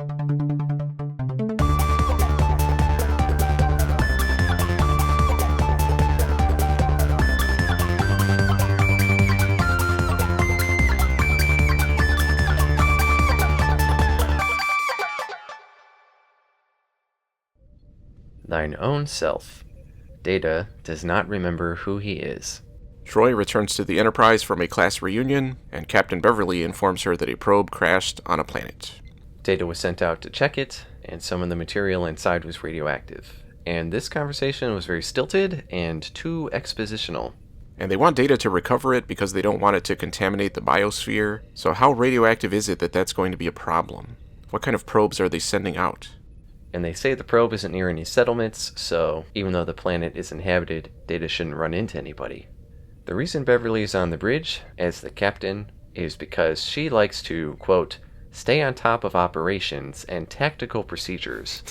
Thine own self. Data does not remember who he is. Troy returns to the Enterprise from a class reunion, and Captain Beverly informs her that a probe crashed on a planet. Data was sent out to check it, and some of the material inside was radioactive. And this conversation was very stilted and too expositional. And they want Data to recover it because they don't want it to contaminate the biosphere. So how radioactive is it that that's going to be a problem? What kind of probes are they sending out? And they say the probe isn't near any settlements, so even though the planet is inhabited, Data shouldn't run into anybody. The reason Beverly is on the bridge as the captain is because she likes to, quote, stay on top of operations and tactical procedures.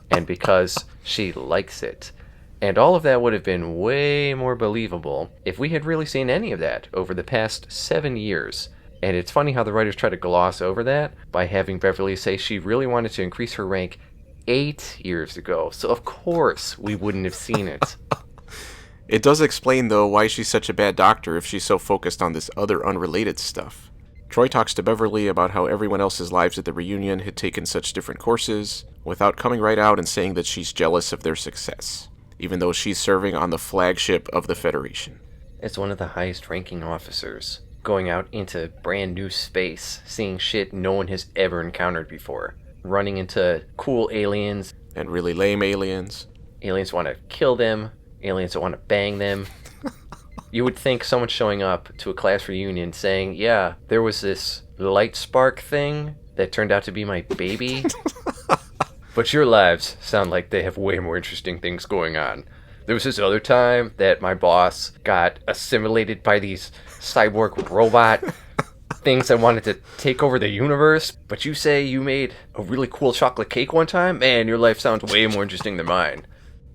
And because she likes it. And all of that would have been way more believable if we had really seen any of that over the past 7 years. And it's funny how the writers try to gloss over that by having Beverly say she really wanted to increase her rank 8 years ago. So of course we wouldn't have seen it. It does explain, though, why she's such a bad doctor if she's so focused on this other unrelated stuff. Troy talks to Beverly about how everyone else's lives at the reunion had taken such different courses, without coming right out and saying that she's jealous of their success, even though she's serving on the flagship of the Federation. As one of the highest ranking officers, going out into brand new space, seeing shit no one has ever encountered before, running into cool aliens. And really lame aliens. Aliens want to kill them. Aliens that want to bang them. You would think someone showing up to a class reunion saying, yeah, there was this light spark thing that turned out to be my baby. But your lives sound like they have way more interesting things going on. There was this other time that my boss got assimilated by these cyborg robot things that wanted to take over the universe. But you say you made a really cool chocolate cake one time? Man, your life sounds way more interesting than mine.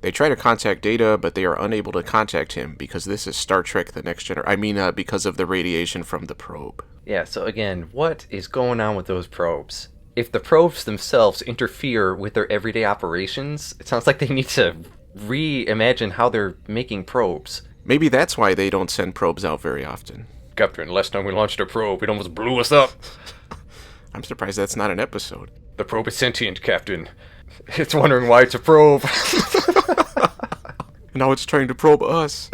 They try to contact Data, but they are unable to contact him because this is Star Trek The Next Generation. Because of the radiation from the probe. Yeah, so again, what is going on with those probes? If the probes themselves interfere with their everyday operations, it sounds like they need to reimagine how they're making probes. Maybe that's why they don't send probes out very often. Captain, last time we launched a probe, it almost blew us up. I'm surprised that's not an episode. The probe is sentient, Captain. It's wondering why it's a probe. Now it's trying to probe us.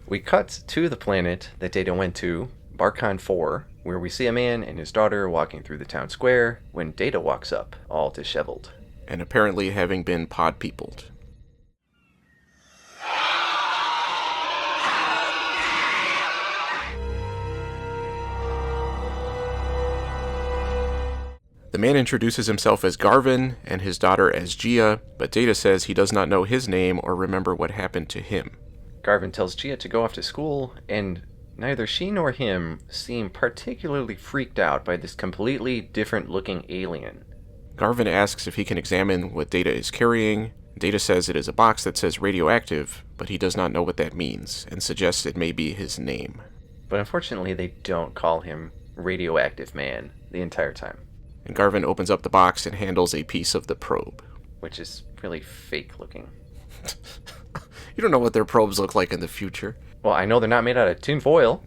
We cut to the planet that Data went to, Barcon 4, where we see a man and his daughter walking through the town square when Data walks up, all disheveled. And apparently having been pod-peopled. The man introduces himself as Garvin and his daughter as Gia, but Data says he does not know his name or remember what happened to him. Garvin tells Gia to go off to school, and neither she nor him seem particularly freaked out by this completely different-looking alien. Garvin asks if he can examine what Data is carrying. Data says it is a box that says radioactive, but he does not know what that means, and suggests it may be his name. But unfortunately, they don't call him Radioactive Man the entire time. And Garvin opens up the box and handles a piece of the probe. Which is really fake-looking. You don't know what their probes look like in the future. Well, I know they're not made out of tin foil.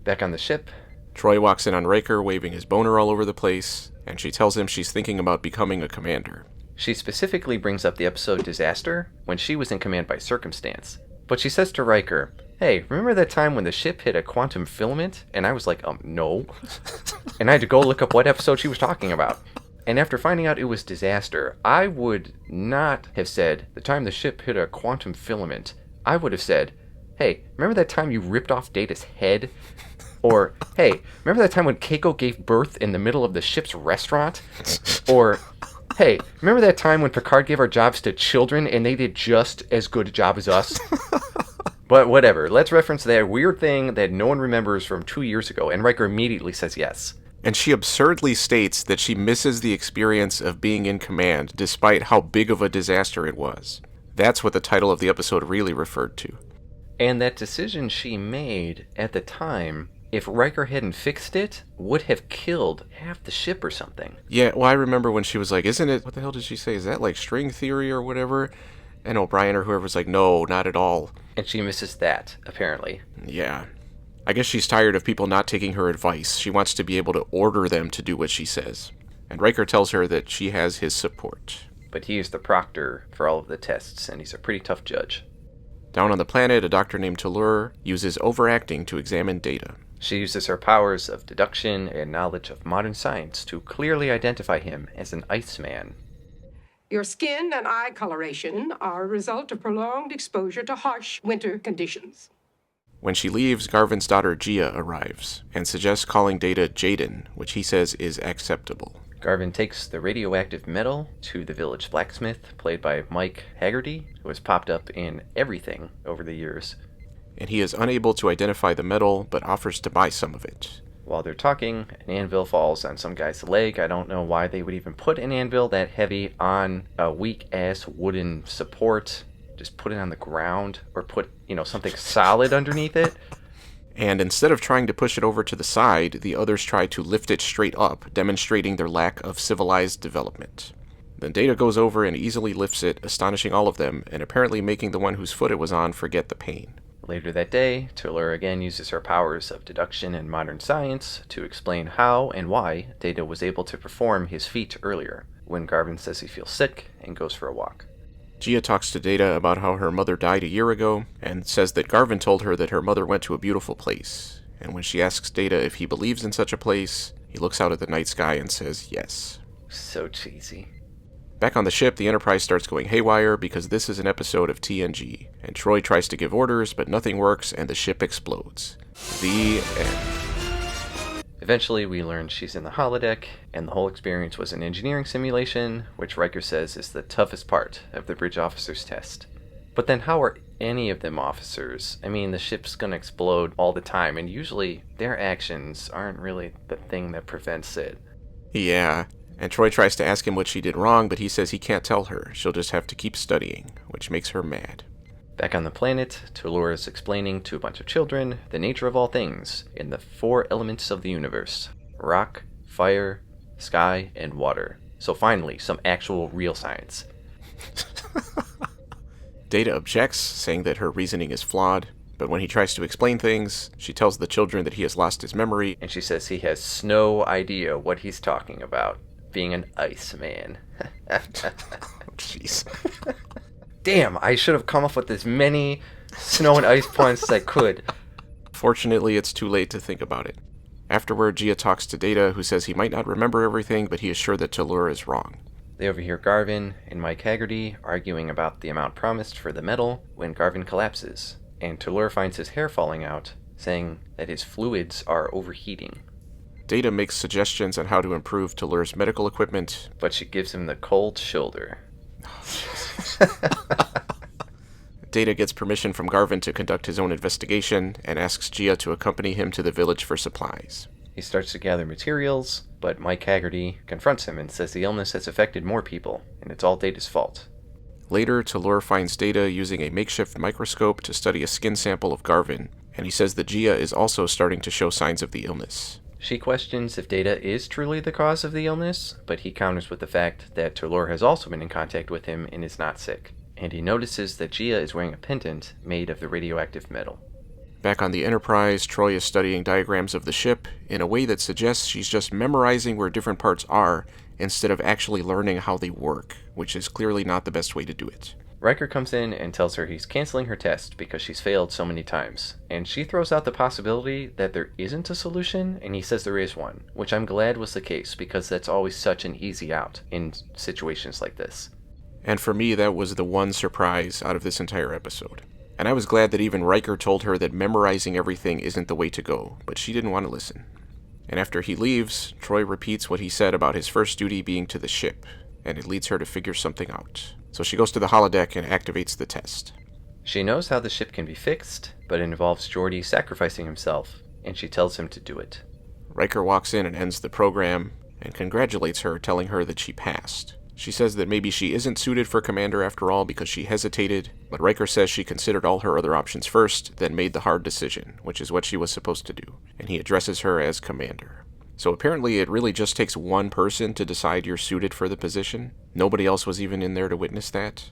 Back on the ship. Troy walks in on Riker, waving his boner all over the place, and she tells him she's thinking about becoming a commander. She specifically brings up the episode Disaster when she was in command by circumstance. But she says to Riker, hey, remember that time when the ship hit a quantum filament? And I was like, no. And I had to go look up what episode she was talking about. And after finding out it was Disaster, I would not have said, the time the ship hit a quantum filament. I would have said, hey, remember that time you ripped off Data's head? Or, hey, remember that time when Keiko gave birth in the middle of the ship's restaurant? Or, hey, remember that time when Picard gave our jobs to children and they did just as good a job as us? But whatever, let's reference that weird thing that no one remembers from 2 years ago, and Riker immediately says yes. And she absurdly states that she misses the experience of being in command, despite how big of a disaster it was. That's what the title of the episode really referred to. And that decision she made at the time if Riker hadn't fixed it, would have killed half the ship or something. Yeah, well, I remember when she was like, isn't it, what the hell did she say? Is that like string theory or whatever? And O'Brien or whoever's like, no, not at all. And she misses that, apparently. Yeah. I guess she's tired of people not taking her advice. She wants to be able to order them to do what she says. And Riker tells her that she has his support. But he is the proctor for all of the tests, and he's a pretty tough judge. Down on the planet, a doctor named Tallur uses overacting to examine Data. She uses her powers of deduction and knowledge of modern science to clearly identify him as an Iceman. Your skin and eye coloration are a result of prolonged exposure to harsh winter conditions. When she leaves, Garvin's daughter Gia arrives and suggests calling Data Jaden, which he says is acceptable. Garvin takes the radioactive metal to the village blacksmith, played by Mike Haggerty, who has popped up in everything over the years. And he is unable to identify the metal, but offers to buy some of it. While they're talking, an anvil falls on some guy's leg. I don't know why they would even put an anvil that heavy on a weak-ass wooden support. Just put it on the ground, or put, something solid underneath it. And instead of trying to push it over to the side, the others try to lift it straight up, demonstrating their lack of civilized development. Then Data goes over and easily lifts it, astonishing all of them, and apparently making the one whose foot it was on forget the pain. Later that day, Tallur again uses her powers of deduction and modern science to explain how and why Data was able to perform his feat earlier, when Garvin says he feels sick and goes for a walk. Gia talks to Data about how her mother died a year ago, and says that Garvin told her that her mother went to a beautiful place. And when she asks Data if he believes in such a place, he looks out at the night sky and says yes. So cheesy. Back on the ship, the Enterprise starts going haywire because this is an episode of TNG, and Troy tries to give orders, but nothing works and the ship explodes. The end. Eventually, we learn she's in the holodeck, and the whole experience was an engineering simulation, which Riker says is the toughest part of the bridge officer's test. But then how are any of them officers? I mean, the ship's gonna explode all the time, and usually their actions aren't really the thing that prevents it. Yeah, and Troy tries to ask him what she did wrong, but he says he can't tell her. She'll just have to keep studying, which makes her mad. Back on the planet, Tallur is explaining to a bunch of children the nature of all things in the 4 elements of the universe: rock, fire, sky, and water. So finally, some actual real science. Data objects, saying that her reasoning is flawed, but when he tries to explain things, she tells the children that he has lost his memory, And she says he has no idea what he's talking about, being an Iceman. Jeez. Damn, I should have come up with as many snow and ice puns as I could. Fortunately, it's too late to think about it. Afterward, Gia talks to Data, who says he might not remember everything, but he is sure that Tallur is wrong. They overhear Garvin and Mike Haggerty arguing about the amount promised for the medal when Garvin collapses, and Tallur finds his hair falling out, saying that his fluids are overheating. Data makes suggestions on how to improve Tallur's medical equipment, But she gives him the cold shoulder. Data gets permission from Garvin to conduct his own investigation and asks Gia to accompany him to the village for supplies. He starts to gather materials, but Mike Haggerty confronts him and says the illness has affected more people, and it's all Data's fault. Later, Tallur finds Data using a makeshift microscope to study a skin sample of Garvin, and he says that Gia is also starting to show signs of the illness. She questions if Data is truly the cause of the illness, but he counters with the fact that Tallur has also been in contact with him and is not sick. And he notices that Gia is wearing a pendant made of the radioactive metal. Back on the Enterprise, Troy is studying diagrams of the ship in a way that suggests she's just memorizing where different parts are instead of actually learning how they work, which is clearly not the best way to do it. Riker comes in and tells her he's canceling her test because she's failed so many times, and she throws out the possibility that there isn't a solution, and he says there is one, which I'm glad was the case because that's always such an easy out in situations like this. And for me, that was the one surprise out of this entire episode. And I was glad that even Riker told her that memorizing everything isn't the way to go, but she didn't want to listen. And after he leaves, Troy repeats what he said about his first duty being to the ship, and it leads her to figure something out. So she goes to the holodeck and activates the test. She knows how the ship can be fixed, but it involves Geordi sacrificing himself, and she tells him to do it. Riker walks in and ends the program, and congratulates her, telling her that she passed. She says that maybe she isn't suited for commander after all because she hesitated, but Riker says she considered all her other options first, then made the hard decision, which is what she was supposed to do, and he addresses her as commander. So apparently it really just takes one person to decide you're suited for the position. Nobody else was even in there to witness that.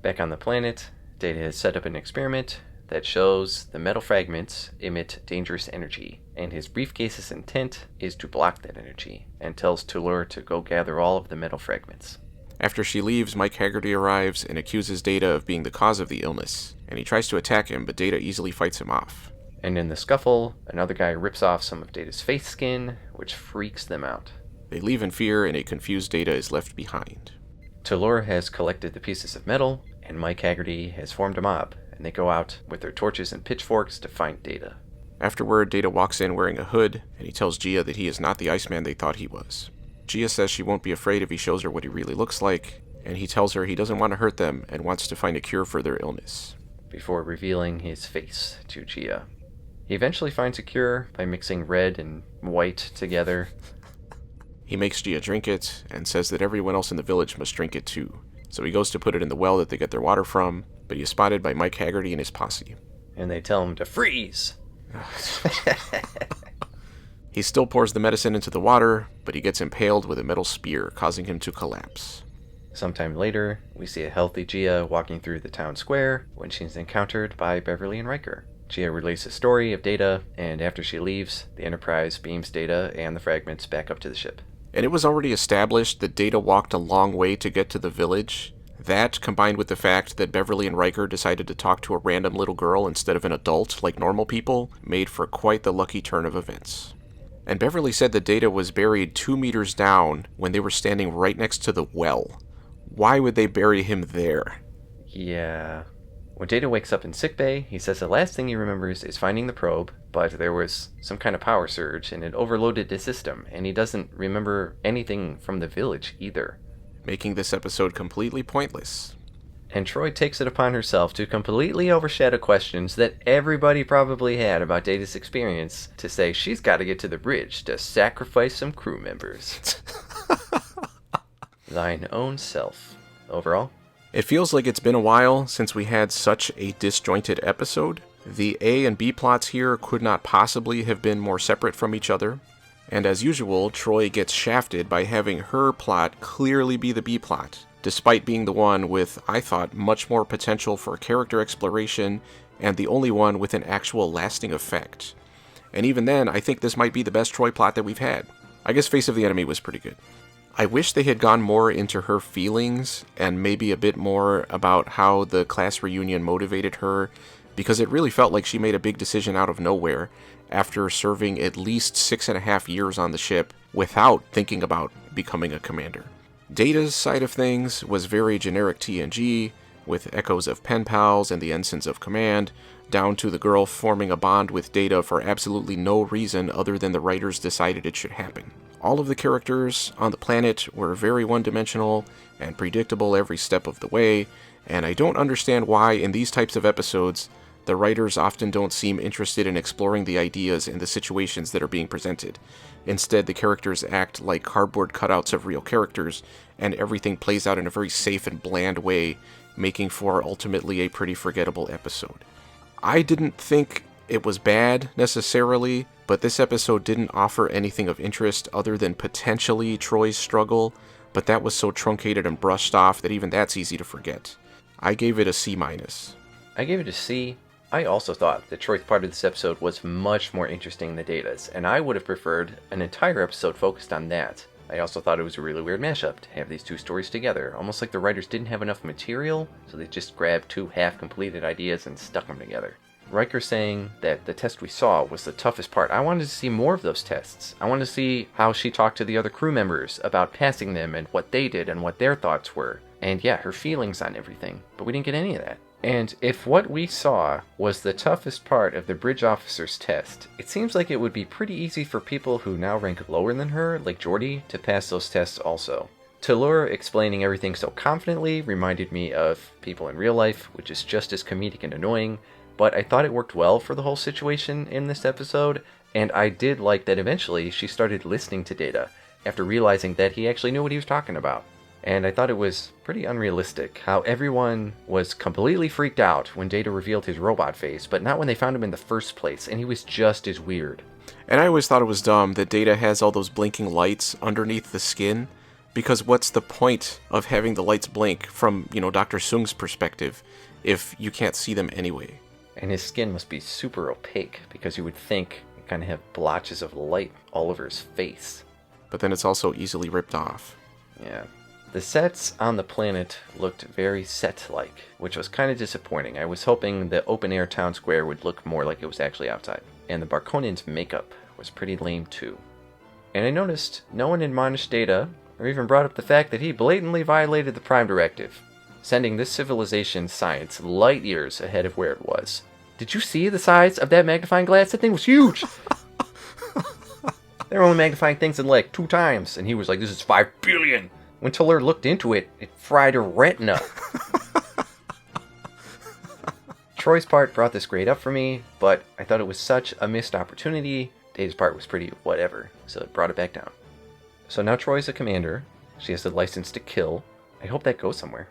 Back on the planet, Data has set up an experiment that shows the metal fragments emit dangerous energy, and his briefcase's intent is to block that energy, and tells T'Lur to go gather all of the metal fragments. After she leaves, Mike Haggerty arrives and accuses Data of being the cause of the illness, and he tries to attack him, but Data easily fights him off. And in the scuffle, another guy rips off some of Data's face skin, which freaks them out. They leave in fear, and a confused Data is left behind. T'Lur has collected the pieces of metal, and Mike Haggerty has formed a mob, and they go out with their torches and pitchforks to find Data. Afterward, Data walks in wearing a hood, and he tells Gia that he is not the Iceman they thought he was. Gia says she won't be afraid if he shows her what he really looks like, and he tells her he doesn't want to hurt them and wants to find a cure for their illness. Before revealing his face to Gia. He eventually finds a cure by mixing red and white together. He makes Gia drink it, and says that everyone else in the village must drink it too. So he goes to put it in the well that they get their water from, but he is spotted by Mike Haggerty and his posse. And they tell him to freeze! He still pours the medicine into the water, but he gets impaled with a metal spear, causing him to collapse. Sometime later, we see a healthy Gia walking through the town square when she's encountered by Beverly and Riker. Gia relays a story of Data, and after she leaves, the Enterprise beams Data and the fragments back up to the ship. And it was already established that Data walked a long way to get to the village. That, combined with the fact that Beverly and Riker decided to talk to a random little girl instead of an adult like normal people, made for quite the lucky turn of events. And Beverly said that Data was buried 2 meters down when they were standing right next to the well. Why would they bury him there? Yeah. When Data wakes up in sickbay, he says the last thing he remembers is finding the probe, but there was some kind of power surge and it overloaded his system, and he doesn't remember anything from the village either. Making this episode completely pointless. And Troy takes it upon herself to completely overshadow questions that everybody probably had about Data's experience to say she's got to get to the bridge to sacrifice some crew members. Thine own self. Overall? It feels like it's been a while since we had such a disjointed episode. The A and B plots here could not possibly have been more separate from each other. And as usual, Troy gets shafted by having her plot clearly be the B plot, despite being the one with, I thought, much more potential for character exploration and the only one with an actual lasting effect. And even then, I think this might be the best Troy plot that we've had. I guess Face of the Enemy was pretty good. I wish they had gone more into her feelings and maybe a bit more about how the class reunion motivated her, because it really felt like she made a big decision out of nowhere after serving at least 6.5 years on the ship without thinking about becoming a commander. Data's side of things was very generic TNG, with echoes of pen pals and the ensigns of command, down to the girl forming a bond with Data for absolutely no reason other than the writers decided it should happen. All of the characters on the planet were very one-dimensional and predictable every step of the way, and I don't understand why in these types of episodes the writers often don't seem interested in exploring the ideas and the situations that are being presented. Instead, the characters act like cardboard cutouts of real characters, and everything plays out in a very safe and bland way, making for ultimately a pretty forgettable episode. I didn't think it was bad, necessarily, but this episode didn't offer anything of interest other than potentially Troy's struggle, but that was so truncated and brushed off that even that's easy to forget. I gave it a C-. I gave it a C. I also thought that Troy's part of this episode was much more interesting than Data's, and I would have preferred an entire episode focused on that. I also thought it was a really weird mashup to have these two stories together, almost like the writers didn't have enough material, so they just grabbed 2 half-completed ideas and stuck them together. Riker saying that the test we saw was the toughest part. I wanted to see more of those tests. I wanted to see how she talked to the other crew members about passing them and what they did and what their thoughts were. And yeah, her feelings on everything. But we didn't get any of that. And if what we saw was the toughest part of the bridge officer's test, it seems like it would be pretty easy for people who now rank lower than her, like Geordi, to pass those tests also. T'Lur explaining everything so confidently reminded me of people in real life, which is just as comedic and annoying, but I thought it worked well for the whole situation in this episode, and I did like that eventually she started listening to Data after realizing that he actually knew what he was talking about. And I thought it was pretty unrealistic how everyone was completely freaked out when Data revealed his robot face, but not when they found him in the first place, and he was just as weird. And I always thought it was dumb that Data has all those blinking lights underneath the skin, because what's the point of having the lights blink from, Dr. Sung's perspective if you can't see them anyway? And his skin must be super opaque, because you would think it kind of have blotches of light all over his face. But then it's also easily ripped off. Yeah. The sets on the planet looked very set-like, which was kind of disappointing. I was hoping the open-air town square would look more like it was actually outside. And the Barconians' makeup was pretty lame too. And I noticed no one admonished Data, or even brought up the fact that he blatantly violated the Prime Directive, sending this civilization's science light years ahead of where it was. Did you see the size of that magnifying glass? That thing was huge! They were only magnifying things in like 2 times, and he was like, this is 5 billion! When Tiller looked into it, it fried her retina. Troy's part brought this grade up for me, but I thought it was such a missed opportunity. Data's part was pretty whatever, so it brought it back down. So now Troy's a commander. She has the license to kill. I hope that goes somewhere.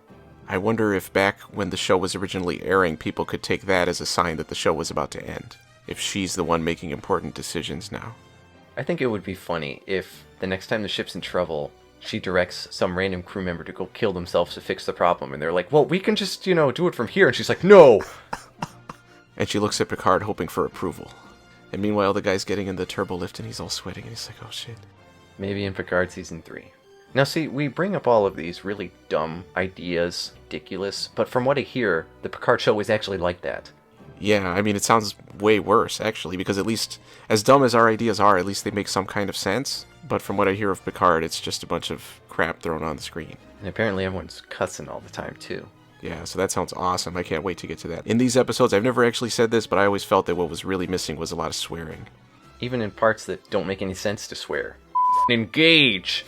I wonder if back when the show was originally airing, people could take that as a sign that the show was about to end. If she's the one making important decisions now. I think it would be funny if the next time the ship's in trouble, she directs some random crew member to go kill themselves to fix the problem. And they're like, well, we can just, do it from here. And she's like, no! And she looks at Picard hoping for approval. And meanwhile, the guy's getting in the turbo lift and he's all sweating. And he's like, oh shit. Maybe in Picard Season 3. Now see, we bring up all of these really dumb ideas, ridiculous, but from what I hear, the Picard show is actually like that. Yeah, I mean, it sounds way worse, actually, because at least, as dumb as our ideas are, at least they make some kind of sense. But from what I hear of Picard, it's just a bunch of crap thrown on the screen. And apparently everyone's cussing all the time, too. Yeah, so that sounds awesome. I can't wait to get to that. In these episodes, I've never actually said this, but I always felt that what was really missing was a lot of swearing. Even in parts that don't make any sense to swear. Engage!